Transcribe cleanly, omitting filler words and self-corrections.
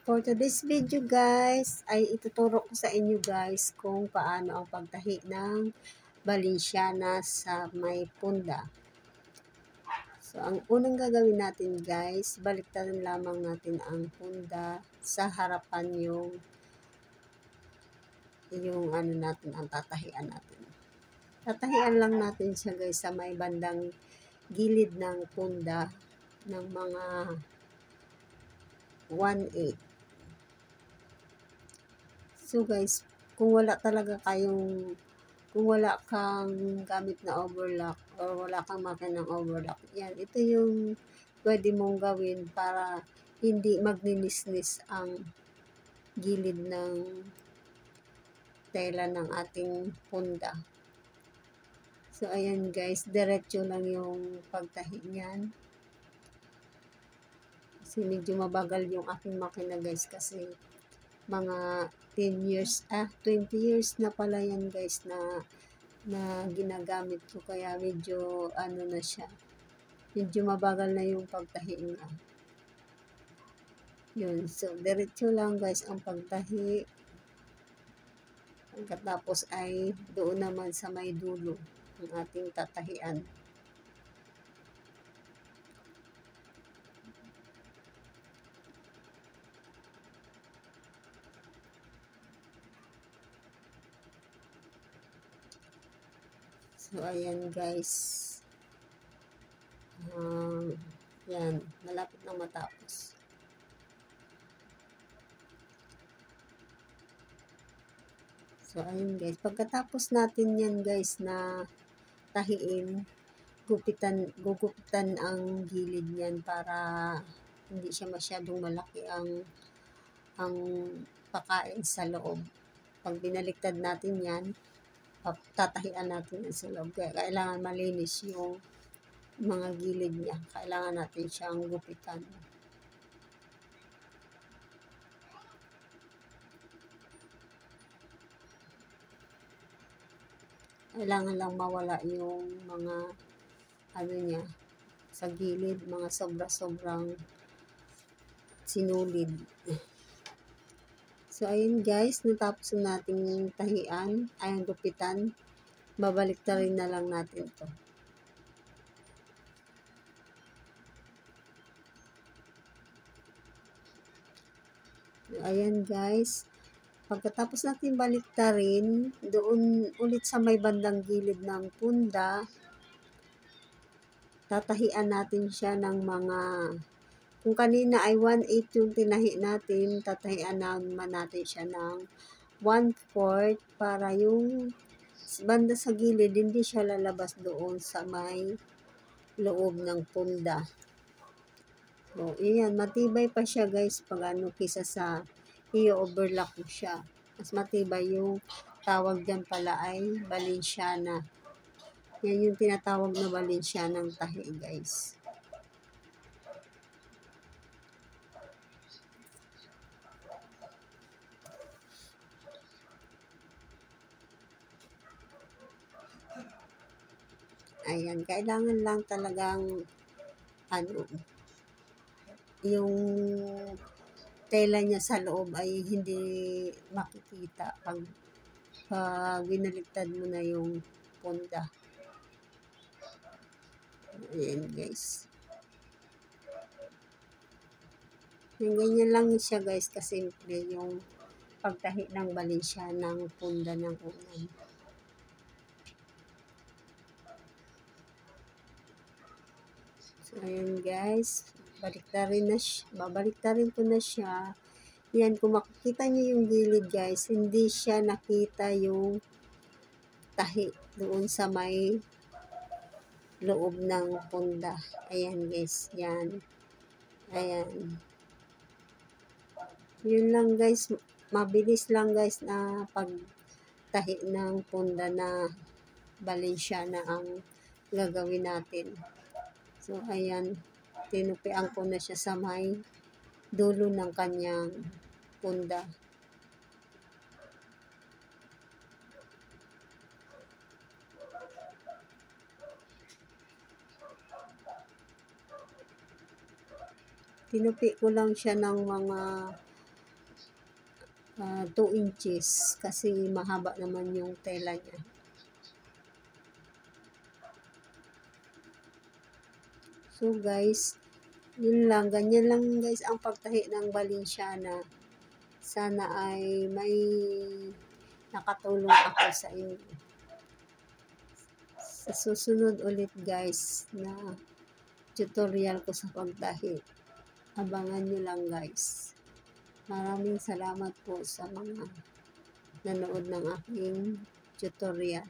For today's video guys, ay ituturo ko sa inyo guys kung paano ang pagtahi ng Balenciana sa may punda. So, ang unang gagawin natin guys, baliktarin lamang natin ang punda sa harapan yung ano natin, ang tatahian natin. Tatahian lang natin siya guys sa may bandang gilid ng punda ng mga 1/8. So guys, kung wala kang gamit na overlock or wala kang makinang overlock, yan, ito yung pwede mong gawin para hindi magninisnis ang gilid ng tela ng ating punda. So ayan guys, diretso lang yung pagtahi niyan. Kasi medyo mabagal yung aking makina guys kasi mga 20 years na pala yan guys na ginagamit ko, kaya medyo ano na siya, medyo mabagal na yung pagtahi niya. Yun, so diretso lang guys ang pagtahi. Pagkatapos ay doon naman sa may dulo ang ating tatahian. So, ayan guys. Yan, malapit na matapos. So, ayun guys. Pagkatapos natin yan guys na tahiin, gugupitan ang gilid niyan para hindi siya masyadong malaki ang pakain sa loob. Pag binaliktad natin yan, tatahian natin yan sa loob. Kaya kailangan malinis yung mga gilid niya. Kailangan natin siyang gupitan. Kailangan lang mawala yung mga ano niya sa gilid, mga sobra-sobrang sinulid. So, ayun guys, natapos nating tahian, ay gupitan, babalik na rin na lang natin to. So, ayan guys, pagkatapos natin baliktarin, doon ulit sa may bandang gilid ng punda, tatahian natin siya ng mga, kung kanina ay 1/8 yung tinahi natin, tatahian naman natin siya ng 1/4 para yung banda sa gilid, hindi siya lalabas doon sa may loob ng punda. So, iyan, matibay pa siya guys pag ano, kisa sa i-overlock mo siya. Mas matibay, yung tawag dyan pala ay Balenciana. Yan yung tinatawag na Balenciana ng tahi guys. Ayan, kailangan lang talagang ano, yung tela niya sa loob ay hindi makikita pag binaligtad mo na yung punda. Ayan guys. Yung ganyan lang siya guys, kasimple yung pagtahi ng Balenciana ng punda ng unan. So, ayan guys, babaliktarin ko na siya. Yan, kung makikita niyo yung gilid guys, hindi siya nakita yung tahi doon sa may loob ng punda. Ayan guys, yan. Ayan. Yun lang guys, mabilis lang guys na pagtahi ng punda na Balenciana ang gagawin natin. So, ayan, tinupian ko na siya sa may dulo ng kanyang punda. Tinupi ko lang siya ng mga 2 inches kasi mahaba naman yung tela niya. So guys, yun lang, ganyan lang guys ang pagtahi ng Balenciaga. Sana ay may nakatulong ako sa inyo. Sa susunod ulit guys na tutorial ko sa pagtahi, abangan nyo lang guys. Maraming salamat po sa mga nanood ng aking tutorial.